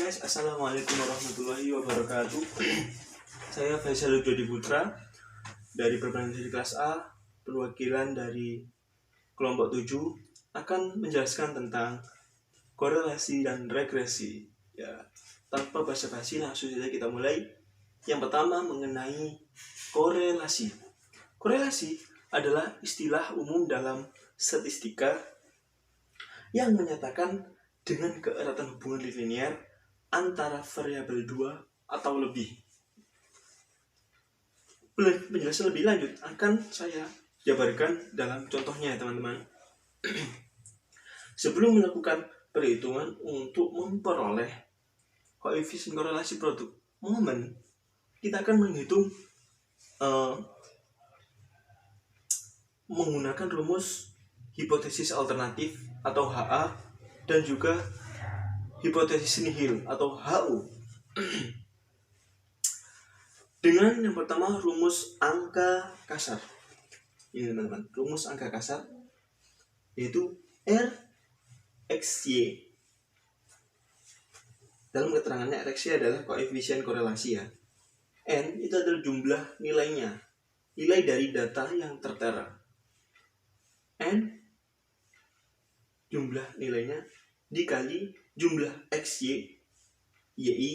guys, assalamualaikum warahmatullahi wabarakatuh. Saya Faisal Jody Putra dari Perbanan kelas A, perwakilan dari kelompok 7 akan menjelaskan tentang korelasi dan regresi. Ya, tanpa basa-basi langsung saja kita mulai. Yang pertama mengenai korelasi. Korelasi adalah istilah umum dalam statistika yang menyatakan dengan keeratan hubungan linear antara variabel 2 atau lebih. Penjelasan lebih lanjut akan saya jabarkan dalam contohnya, teman-teman. Sebelum melakukan perhitungan untuk memperoleh koefisien korelasi produk momen, kita akan menghitung menggunakan rumus hipotesis alternatif atau HA dan juga hipotesis nihil atau HU. Dengan yang pertama rumus angka kasar. Ini teman-teman, rumus angka kasar yaitu R X Y. Dalam keterangannya R X Y adalah koefisien korelasi ya. N itu adalah jumlah nilainya, nilai dari data yang tertera. N jumlah nilainya dikali jumlah XY YI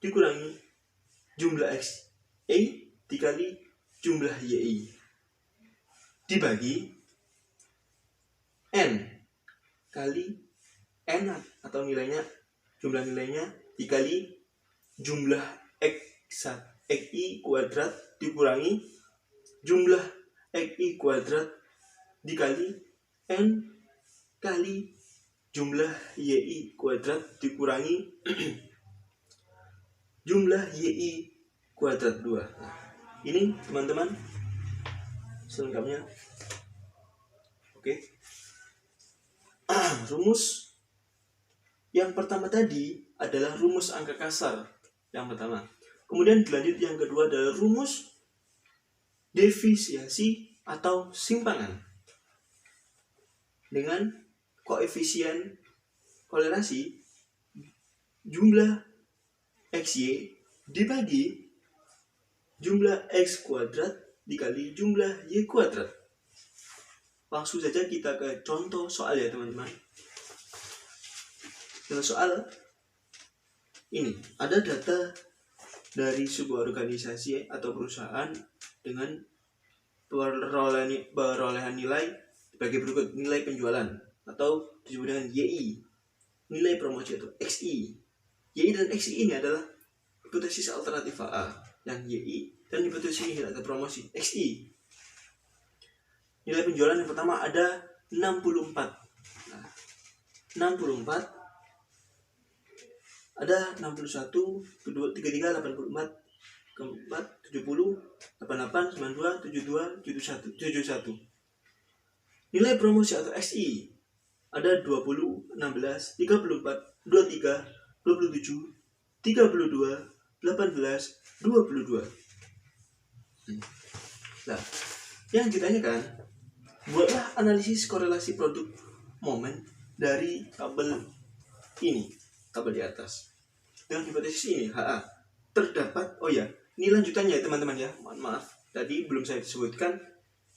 dikurangi jumlah XY dikali jumlah YI dibagi N kali N atau nilainya, jumlah nilainya dikali jumlah XI kuadrat dikurangi jumlah XI kuadrat dikali N kali jumlah YI kuadrat dikurangi jumlah YI kuadrat 2. Nah, ini teman-teman selengkapnya. Oke. Rumus yang pertama tadi adalah rumus angka kasar yang pertama. Kemudian dilanjut yang kedua adalah rumus defisiasi atau simpangan dengan koefisien korelasi jumlah XY dibagi jumlah X kuadrat dikali jumlah Y kuadrat. Langsung saja kita ke contoh soal ya teman-teman. Dalam soal ini ada data dari sebuah organisasi atau perusahaan dengan perolehan nilai sebagai berikut: nilai penjualan atau disebut dengan YI, nilai promosi atau XI. YI dan XI ini adalah hipotesis alternatif A yang YI dan hipotesis nihil atau promosi XI. Nilai penjualan yang pertama ada 64. Nah, 64 ada 61, kedua 33, 84, keempat 70, 88, 92, 72, 71. Nilai promosi atau XI ada 20, 16, 34, 23, 27, 32, 18, 22. Nah, yang ditanyakan, buatlah analisis korelasi produk momen dari tabel ini, tabel di atas. Dengan hipotesis ini, HA terdapat, ini lanjutannya ya teman-teman ya, maaf, tadi belum saya sebutkan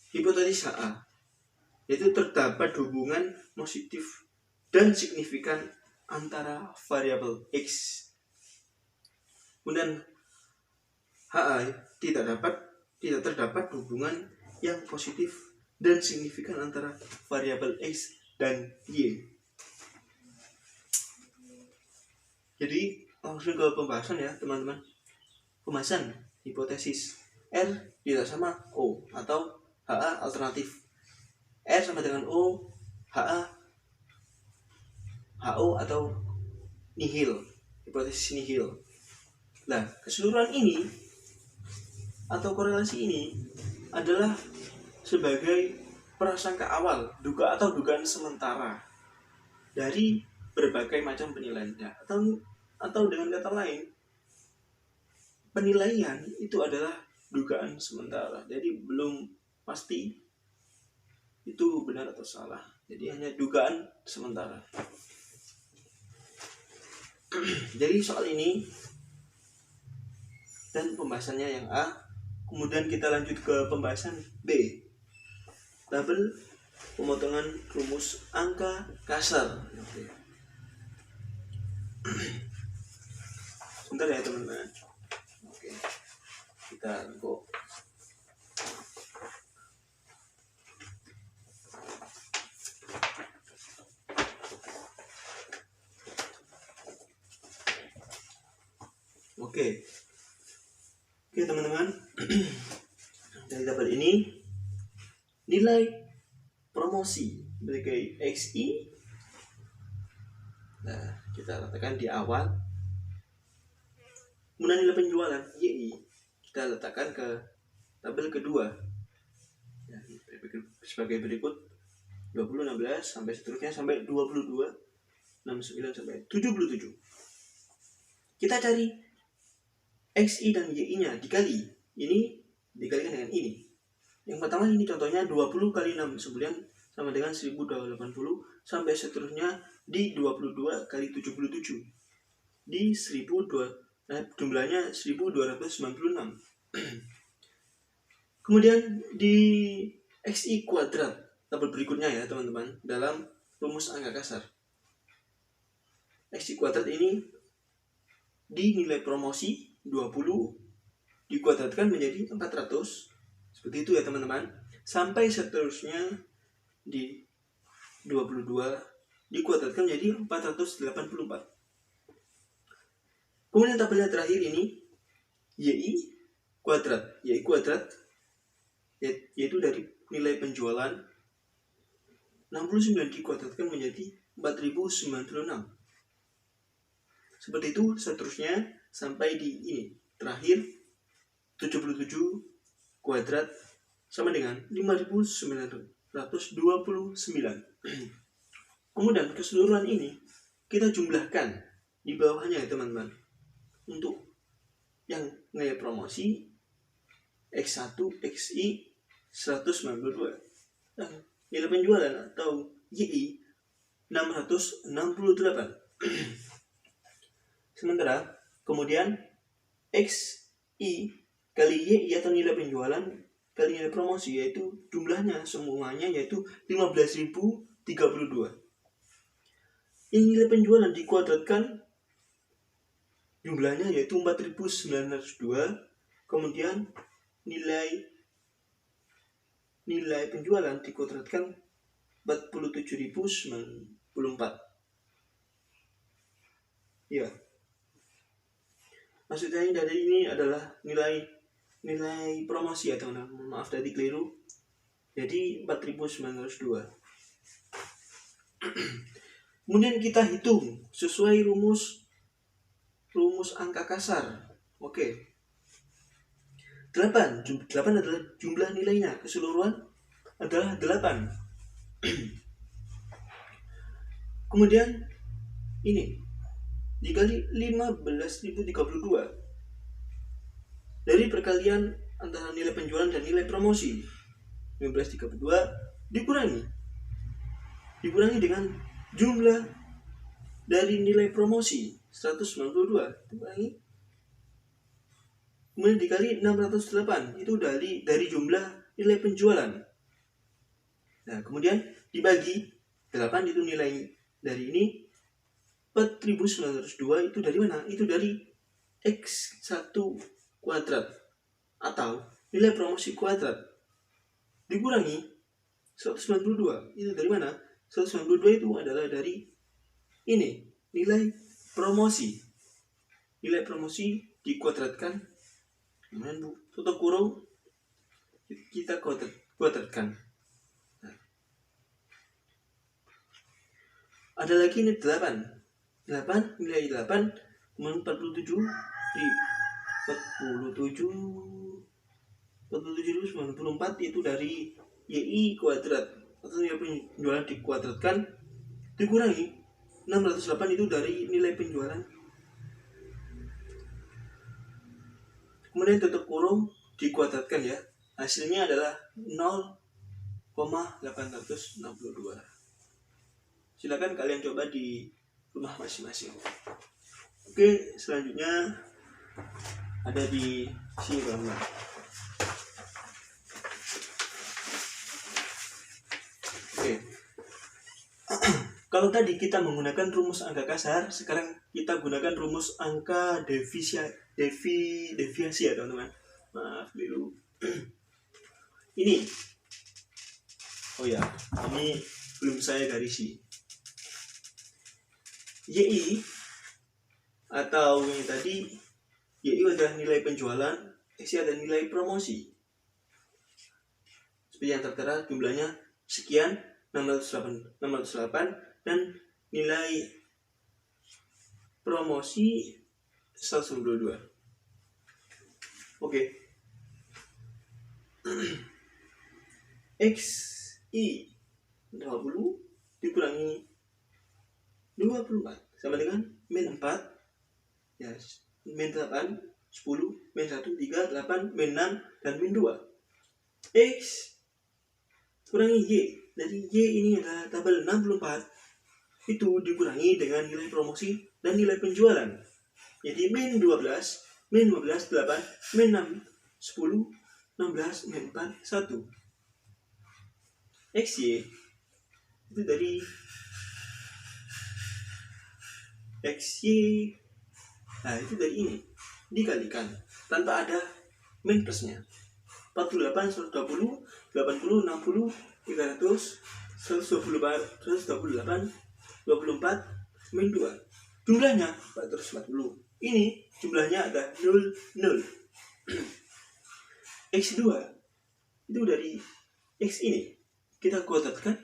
hipotesis HA, yaitu terdapat hubungan positif dan signifikan antara variabel X. Kemudian HA tidak terdapat hubungan yang positif dan signifikan antara variabel X dan Y. Jadi langsung ke pembahasan ya teman-teman. Pembahasan hipotesis R tidak sama O atau HA alternatif. R sama dengan O, HA, HO atau nihil, hipotesis nihil. Nah, keseluruhan ini atau korelasi ini adalah sebagai prasangka awal, dugaan sementara dari berbagai macam penilaian. Atau dengan kata lain, penilaian itu adalah dugaan sementara. Jadi belum pasti itu benar atau salah. Jadi hanya dugaan sementara. Jadi soal ini dan pembahasannya yang A, kemudian kita lanjut ke pembahasan B, tabel pemotongan rumus angka kasar. Oke. Sebentar ya teman-teman. Oke, kita kok. Oke teman-teman. Dari tabel ini nilai promosi sebagai XI. Nah, kita letakkan di awal. Kemudian nilai penjualan YI kita letakkan ke tabel kedua. Ya, sebagai berikut 20, 16 sampai seterusnya sampai 22, 69 sampai 77. Kita cari XI dan YI-nya dikali. Ini dikalikan dengan ini. Yang pertama ini contohnya 20 kali 69 sama dengan 1080 sampai seterusnya di 22 kali 77 di 1200, jumlahnya 1296. Kemudian di XI kuadrat tabel berikutnya ya teman-teman, dalam rumus angka kasar. XI kuadrat ini di nilai promosi 20 dikuadratkan menjadi 400. Seperti itu ya teman-teman. Sampai seterusnya di 22 dikuadratkan menjadi 484. Kemudian tabel yang terakhir ini YI kuadrat. YI kuadrat yaitu dari nilai penjualan 69 dikuadratkan menjadi 4096. Seperti itu seterusnya sampai di ini. Terakhir 77 kuadrat sama dengan 5929. Kemudian keseluruhan ini kita jumlahkan di bawahnya ya teman-teman. Untuk yang nilai promosi X1 XI 192 dan nilai penjualan atau YI 668. Sementara kemudian XI kali YI atau nilai penjualan kali nilai promosi yaitu jumlahnya semuanya yaitu 15.032. Yang nilai penjualan dikuadratkan jumlahnya yaitu 4.902. Kemudian nilai penjualan dikuadratkan 47.094. Ya. Maksudnya dari ini adalah nilai promosi ya teman-teman. Maaf tadi keliru. Jadi 4.902. Kemudian kita hitung sesuai rumus angka kasar. Oke. 8 adalah jumlah nilainya, keseluruhan adalah 8. Kemudian ini dikali 15.032 dari perkalian antara nilai penjualan dan nilai promosi. 1532 dikurangi dengan jumlah dari nilai promosi 192 dikurangi, kemudian dikali 608 itu dari jumlah nilai penjualan. Nah, kemudian dibagi 8 itu nilai dari ini. 4.902 itu dari mana? Itu dari X1 kuadrat atau nilai promosi kuadrat dikurangi 192. Itu dari mana? 192 itu adalah dari ini, nilai promosi. Nilai promosi dikuadratkan, kemudian tutup kurung kita kuadratkan. Nah. Ada lagi ini 8 nilai 8 kemudian 47 di 4794 itu dari YI kuadrat atau nilai penjualan dikuadratkan dikurangi 608 itu dari nilai penjualan, kemudian tutup kurung dikuadratkan ya, hasilnya adalah 0,862. Silakan kalian coba di rumah masing-masing. Oke, selanjutnya ada di sini teman-teman. Oke. Kalau tadi kita menggunakan rumus angka kasar, sekarang kita gunakan rumus angka deviasi ya teman-teman. Maaf dulu. Ini. Oh ya, ini belum saya garisi. YI atau yang tadi YI adalah nilai penjualan, XI adalah nilai promosi. Seperti yang tertera jumlahnya sekian 608 dan nilai promosi 122. Oke. XI 20 dikurangi 24 sama dengan min 4 ya, min 8 10 min 1 3 8 min 6 dan min 2. X kurangi Y. Jadi Y ini adalah tabel 64 itu dikurangi dengan nilai promosi dan nilai penjualan. Jadi min 12 min 15 8 min 6 10 16 min 4 1. XY itu dari XY, nah itu dari ini dikalikan tanpa ada min plusnya. 48 120 80 60 300 128 24 min 2. Jumlahnya 440. Ini jumlahnya ada 0 0. X2 itu dari X ini kita kuadratkan,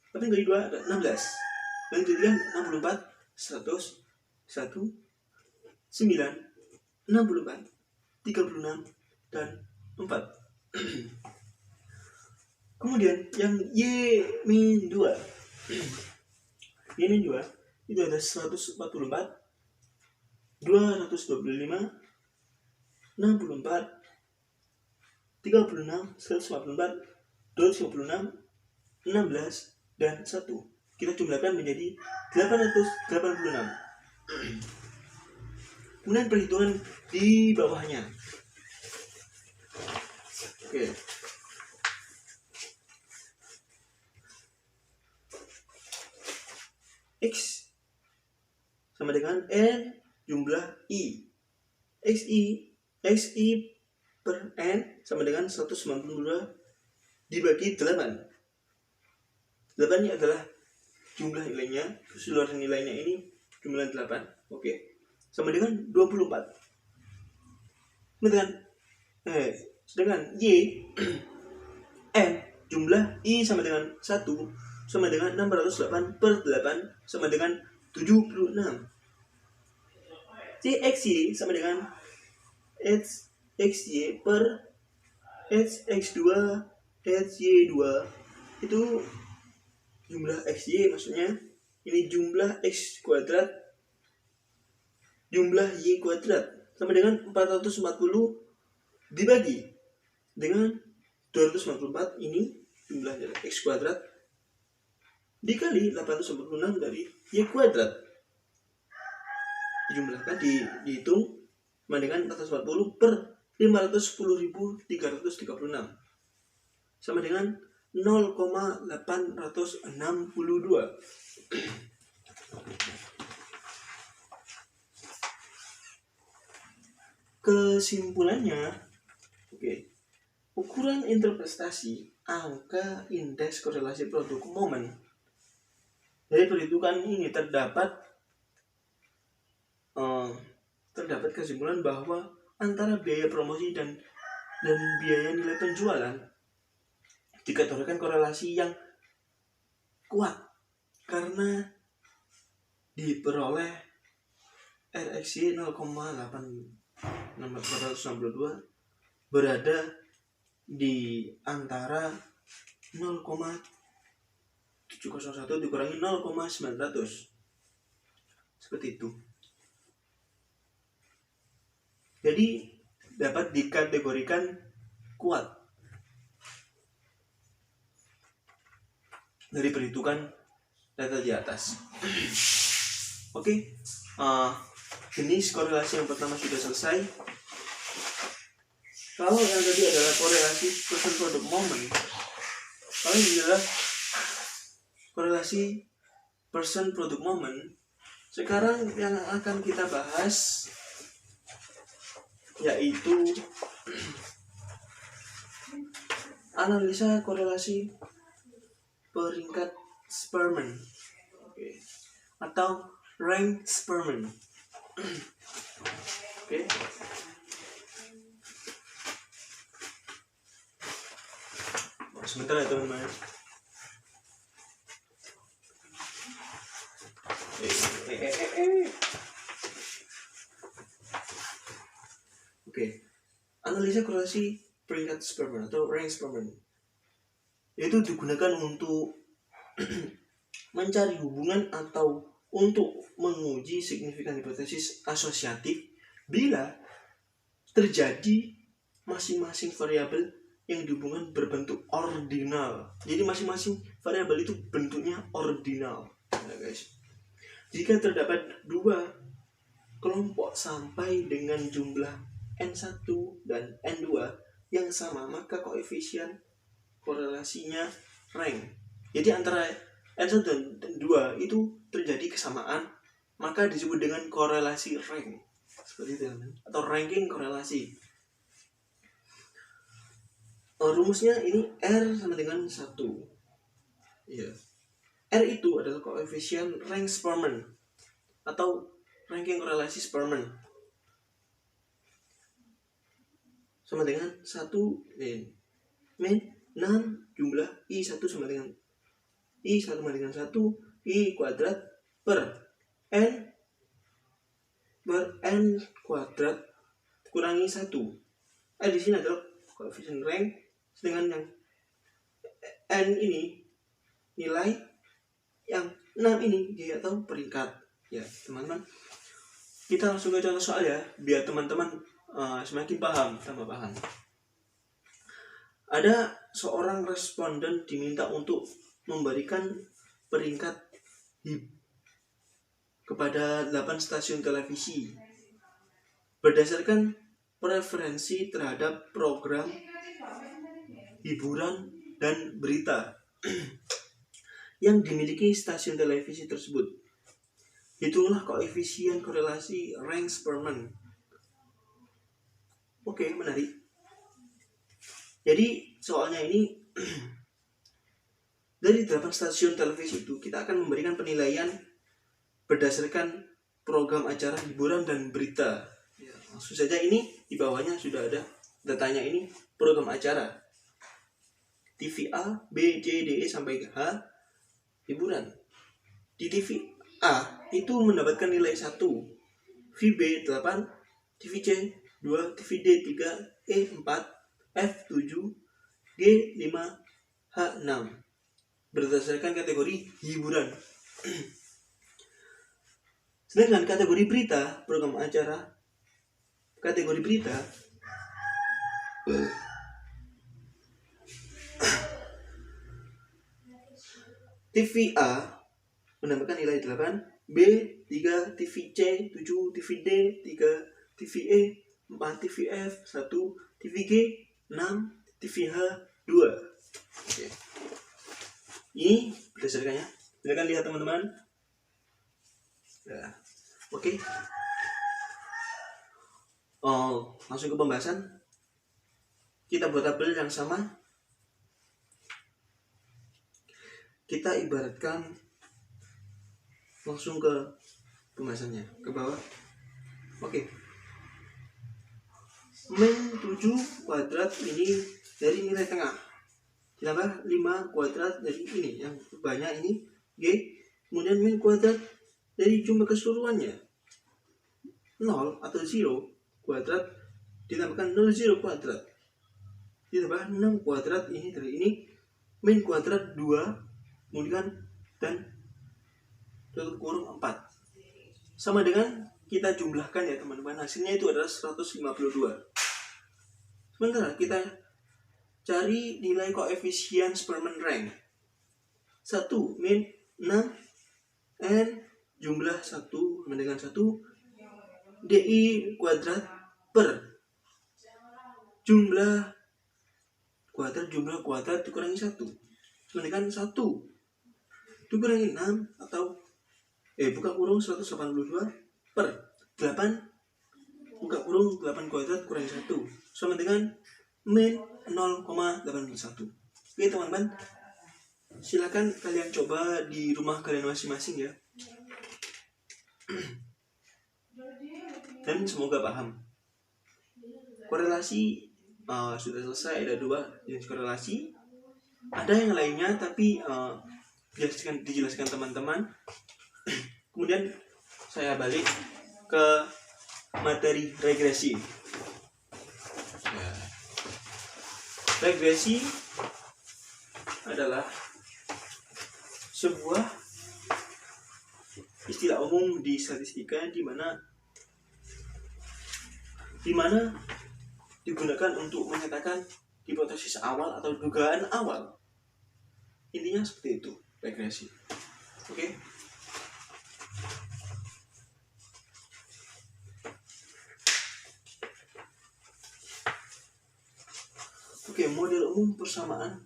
tapi dari 2 ada 16 dan jadikan 64 100 1 9 64 36 dan 4. Kemudian yang Y-2 Y-2 itu ada 144 225 64 36 36 144 256 16 dan 1. Kita jumlahkan menjadi 886. Kemudian perhitungan di bawahnya. Oke. X sama dengan N jumlah I. XI per N sama dengan 192 dibagi 8. 8 ini adalah jumlah nilainya, keseluruhan nilainya ini jumlah 8. Oke. Sama dengan 24. Sedangkan Y N jumlah I sama dengan 1 sama dengan 608 per 8 sama dengan 76. XY sama dengan XY per X2 XY2 itu jumlah XY, maksudnya ini jumlah X kuadrat jumlah Y kuadrat sama dengan 440 dibagi dengan 254, ini jumlahnya X kuadrat dikali 846 dari Y kuadrat, dijumlahkan dihitung sama dengan 440 per 510.336 sama dengan 0,862. Kesimpulannya, ukuran interpretasi angka indeks korelasi produk momen dari perhitungan ini terdapat kesimpulan bahwa antara biaya promosi dan biaya nilai penjualan dikategorikan korelasi yang kuat karena diperoleh RXY 0,8462 berada di antara 0,701 dikurangi 0,900, seperti itu. Jadi dapat dikategorikan kuat dari perhitungan data di atas. jenis korelasi yang pertama sudah selesai. Kalau yang tadi adalah korelasi person product moment, kalau ini adalah korelasi person product moment. Sekarang yang akan kita bahas yaitu analisa korelasi peringkat Spearman, atau rank Spearman. Oke. Sebentar ya teman-teman. Oke. Analisa korelasi peringkat Spearman atau rank Spearman itu digunakan untuk mencari hubungan atau untuk menguji signifikan hipotesis asosiatif bila terjadi masing-masing variabel yang dihubungkan berbentuk ordinal. Jadi masing-masing variabel itu bentuknya ordinal, ya guys. Jika terdapat dua kelompok sampai dengan jumlah N1 dan N2 yang sama, maka koefisien korelasinya rank. Jadi antara N1 dan N2 itu terjadi kesamaan, maka disebut dengan korelasi rank. Seperti itu, atau ranking korelasi. Rumusnya ini R sama dengan 1. Ya. R itu adalah koefisien rank Spearman atau ranking korelasi Spearman. Sama dengan 1 min 6 jumlah I1 sama dengan I1 sama dengan 1 I kuadrat per N kuadrat kurangi 1. Di sini adalah koefisien rank, dengan yang N ini nilai, yang 6 ini G atau peringkat. Ya teman-teman, kita langsung ke contoh soal ya, biar teman-teman semakin paham, tambah paham. Ada seorang responden diminta untuk memberikan peringkat HIP kepada 8 stasiun televisi berdasarkan preferensi terhadap program hiburan dan berita yang dimiliki stasiun televisi tersebut. Hitunglah koefisien korelasi rank Spearman. Oke, menarik. Jadi soalnya ini dari 8 stasiun televisi itu kita akan memberikan penilaian berdasarkan program acara hiburan dan berita. Ya, langsung saja ini di bawahnya sudah ada datanya, ini program acara. TV A, B, C, D, E sampai H hiburan. Di TV A itu mendapatkan nilai 1, VB 8, TV C 2, TV D 3, E 4, F 7, G 5, H 6 berdasarkan kategori hiburan. Sedangkan kategori berita, program acara kategori berita TV A mendapatkan nilai 8, B 3, TV C 7, TV D 3, TV E 4, TV F 1, TV G 6, TV H 2. Oke. Ini berdasarkannya. Silakan lihat teman-teman. Ya. Oke. Langsung ke pembahasan. Kita buat tabel yang sama. Kita ibaratkan langsung ke pembahasannya, ke bawah. Oke. Min 7 kuadrat ini dari nilai tengah, ditambah 5 kuadrat dari ini yang banyak ini G, kemudian min kuadrat dari jumlah keseluruhannya 0 atau 0 kuadrat ditambahkan 0 kuadrat ditambah 6 kuadrat ini dari ini min kuadrat 2 kemudian dan tutup kurung 4 sama dengan kita jumlahkan ya teman-teman, hasilnya itu adalah 152. Sementara kita cari nilai koefisien Spearman rank 1 min 6 N jumlah 1 sama dengan 1 DI kuadrat per jumlah kuadrat dikurangi 1 sama dengan 1 dikurangi 6 atau buka kurung 182 per 8 buka kurung 8 kuadrat kurangi 1 sama dengan min 0,81. Oke teman-teman, silakan kalian coba di rumah kalian masing-masing ya. Dan semoga paham. Korelasi sudah selesai, ada 2 jenis korelasi. Ada yang lainnya tapi dijelaskan teman-teman. Kemudian saya balik ke materi regresi. Regresi adalah sebuah istilah umum di statistika di mana digunakan untuk menyatakan hipotesis awal atau dugaan awal. Intinya seperti itu, regresi. Oke. Oke, model umum persamaan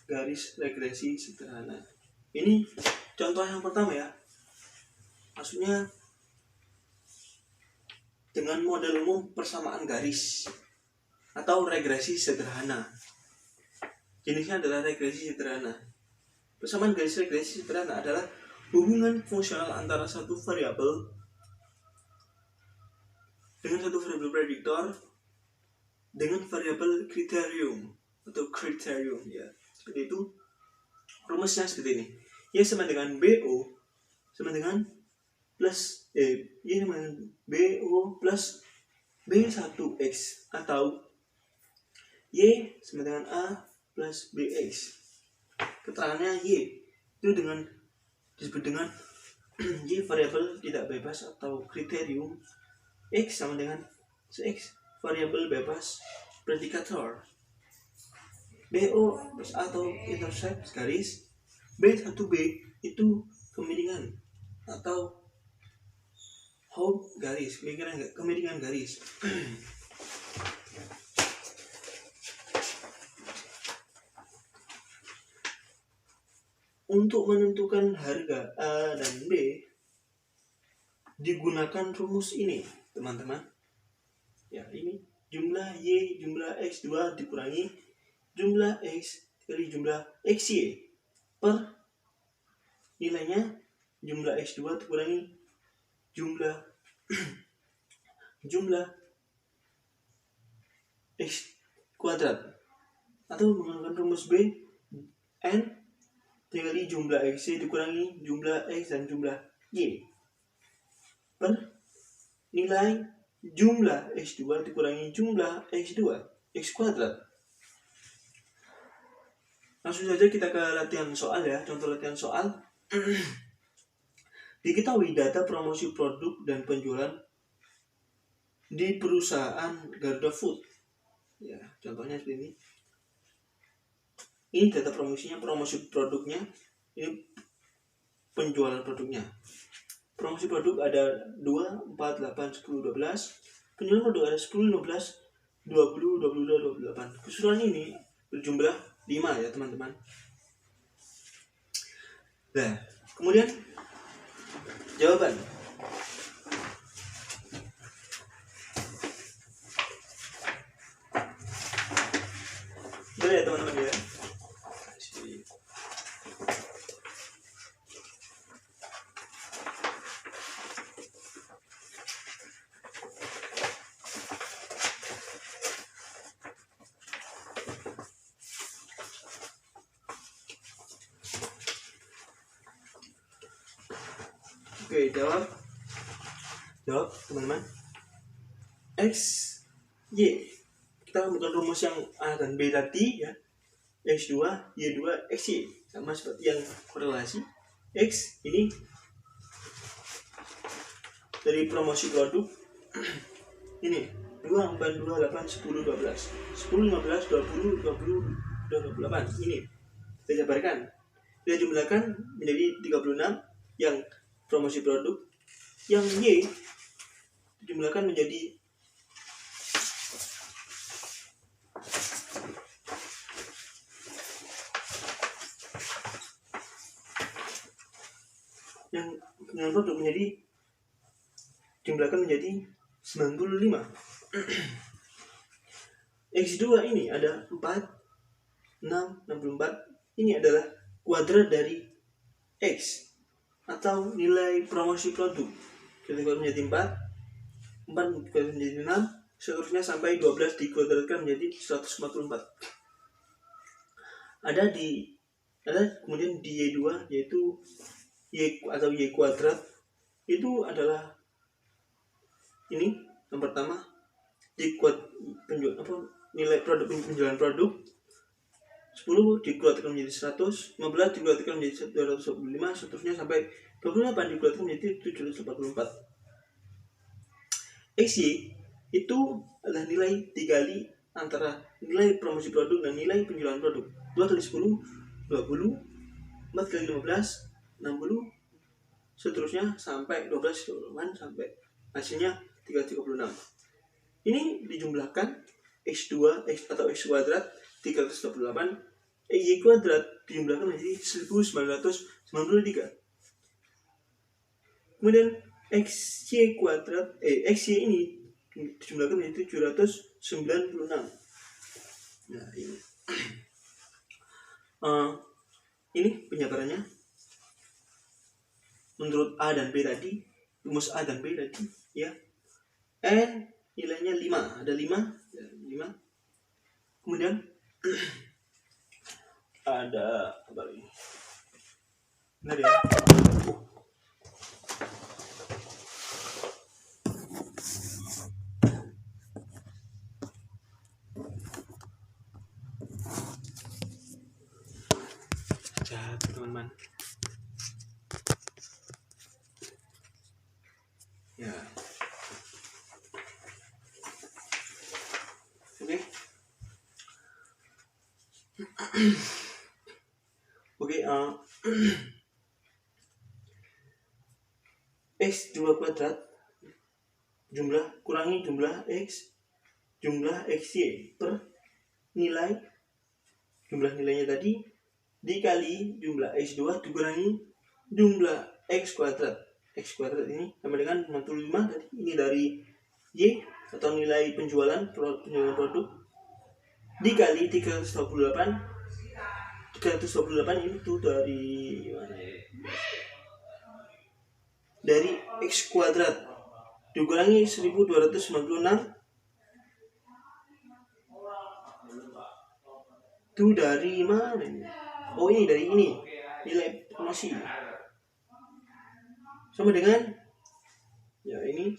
garis regresi sederhana. Ini contoh yang pertama ya. Maksudnya dengan model umum persamaan garis atau regresi sederhana. Jenisnya adalah regresi sederhana. Persamaan garis regresi sederhana adalah hubungan fungsional antara satu variabel dengan satu variabel prediktor dengan variabel kriterium atau kriterium ya. Seperti itu. Rumusnya seperti ini. Y sama dengan BO sama dengan plus Y sama dengan BO plus B1X atau Y sama dengan A plus BX. Keterangannya Y itu disebut dengan Y variabel tidak bebas atau kriterium. X sama dengan X variabel bebas predikator. BO plus atau intercept garis. B1B itu kemiringan atau Hopf garis, kemiringan garis. Untuk menentukan harga A dan B digunakan rumus ini, teman-teman. Ya, ini jumlah Y, jumlah X2 dikurangi jumlah X kali jumlah XY per nilainya jumlah X2 dikurangi jumlah X kuadrat, atau menggunakan rumus B N dikali jumlah X dikurangi jumlah X dan jumlah Y per nilai jumlah X2 dikurangi jumlah X2 X kuadrat. Langsung saja kita ke latihan soal ya, contoh latihan soal. Diketahui data promosi produk dan penjualan di perusahaan Garuda Food. Ya, contohnya seperti ini. Ini data promosinya, promosi produknya, ini penjualan produknya. Promosi produk ada 2, 4, 8, 10, 12. Penjualan produk ada 10, 15, 20, 22, 28. Keseluruhan ini berjumlah 5 ya teman-teman. Nah, kemudian jawaban. Boleh ya teman-teman ya. Oke, jawab teman-teman. X, Y. Kita bukan rumus yang A dan B tadi ya. X2, Y2, XY. Sama seperti yang korelasi. X ini dari promosi produk. Ini 2, 4, 2, 8, 10, 12. 10, 15, 20, 20, 28. Ini kita jabarkan. Kita jumlahkan menjadi 36 yang promosi produk, yang Y dijumlahkan menjadi yang penjualan produk menjadi dijumlahkan menjadi 95. X2 ini ada 4, 6, 64. Ini adalah kuadrat dari X atau nilai promosi produk. Kita kuadrat menjadi 4 dikuadrat menjadi 6, seterusnya sampai 12 dikuadratkan menjadi 144. Ada kemudian di Y2 yaitu Y atau Y kuadrat itu adalah ini yang pertama nilai produk penjualan produk 10 dikuadratkan menjadi 100, 15 dikuadratkan menjadi 225, seterusnya sampai 28 dikuadratkan menjadi 744. XY itu adalah nilai dikali antara nilai promosi produk dan nilai penjualan produk. 2 kali 10 20, 4 kali 15 60, seterusnya sampai 12 sampai hasilnya 336. Ini dijumlahkan X2 atau X kuadrat 328, Y kuadrat dijumlahkan menjadi 1993. Kemudian XY kuadrat XY ini dijumlahkan menjadi 796. Nah, ini penjabarannya menurut A dan B tadi, rumus A dan B tadi ya. N nilainya 5, ada 5. Kemudian ada apa lagi? Benar ya? Catat teman-teman. Ya. Oke. X2 kuadrat kurangi jumlah XY per jumlah nilainya tadi dikali jumlah X2 dikurangi jumlah X kuadrat. X kuadrat ini sama dengan 65 tadi. Ini dari Y atau nilai penjualan produk dikali 328 ini tuh dari mana ya? Dari X kuadrat dikurangi 1296 itu dari mana ini? Oh, ini dari ini nilai promosi sama dengan ya ini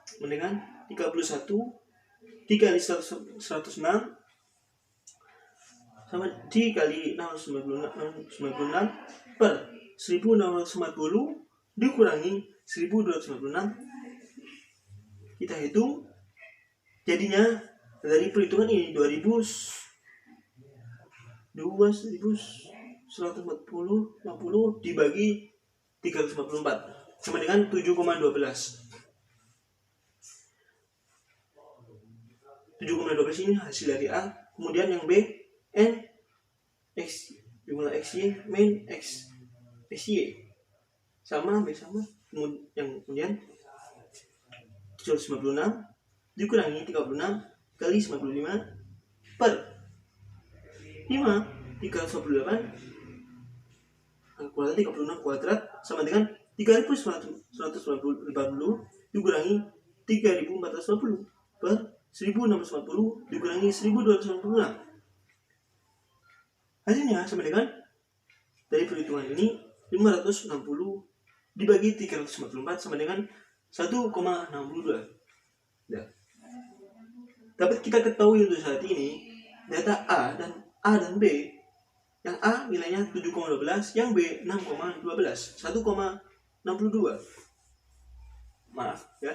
sama dengan 31 dikali 106 sama dikali 96 per 1640 dikurangi 1296. Kita hitung jadinya dari perhitungan ini 2140 dibagi 354 sama dengan 7,12. 7,12 ini hasil dari A. Kemudian yang B, N X jumlah XY min XY sama B sama. Kemudian 756 dikurangi 36 kali 95 per 5 328 kuadrat 36 kuadrat sama dengan 3140 dikurangi 3420 per 1640 dikurangi 1296. Hasilnya sama dengan dari perhitungan ini 560 dibagi 354 sama dengan 1,62. Nah, dapat kita ketahui untuk saat ini data A dan B. Yang A nilainya 7,12, yang B 6,12, 1,62. Maaf ya.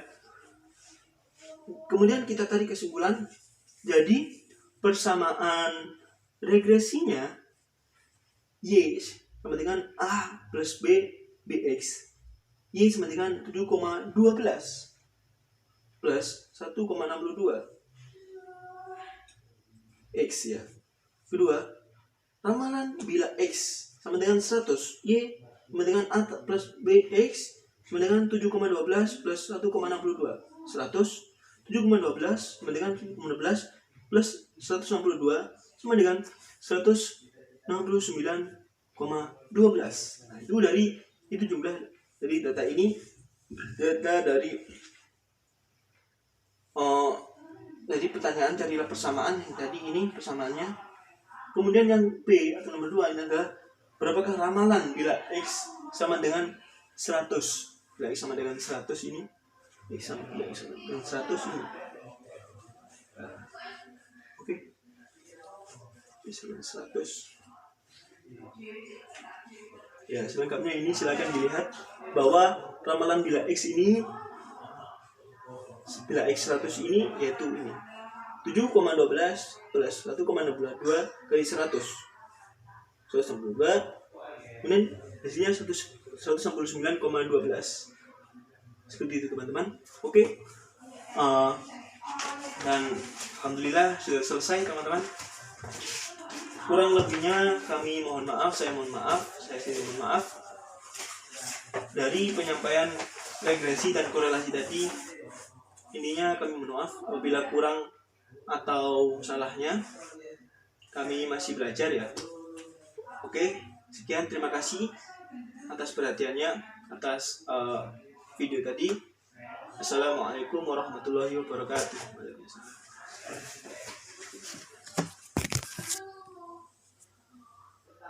Kemudian kita tarik kesimpulan. Jadi persamaan regresinya Y sama dengan A plus B BX. Y sama dengan 7,12. plus 1,62 X ya. Kedua, ramalan bila X sama dengan 100, Y sama dengan A plus BX sama dengan 7,12 plus 1,62. 100, 7,12 sama dengan 16 plus 162 sama dengan 169,12. Nah, itu jumlah dari data ini, data dari pertanyaan carilah persamaan yang tadi ini persamaannya. Kemudian yang B atau nomor 2 ini adalah berapakah ramalan bila X sama dengan 100. Bila X sama dengan 100 ini, X sama dengan 100 ini. Oke. X sama dengan 100. Ya, selengkapnya ini silakan dilihat bahwa ramalan bila X ini, bila X 100 ini yaitu ini 7,12 plus 1,62 kali 100 162, kemudian hasilnya 169,12. Seperti itu teman-teman. Oke. Dan alhamdulillah sudah selesai teman-teman. Kurang lebihnya kami mohon maaf, saya sendiri mohon maaf dari penyampaian regresi dan korelasi tadi. Intinya kami mohon maaf apabila kurang atau salahnya, kami masih belajar ya. Oke, sekian, terima kasih atas perhatiannya atas video tadi. Assalamualaikum warahmatullahi wabarakatuh.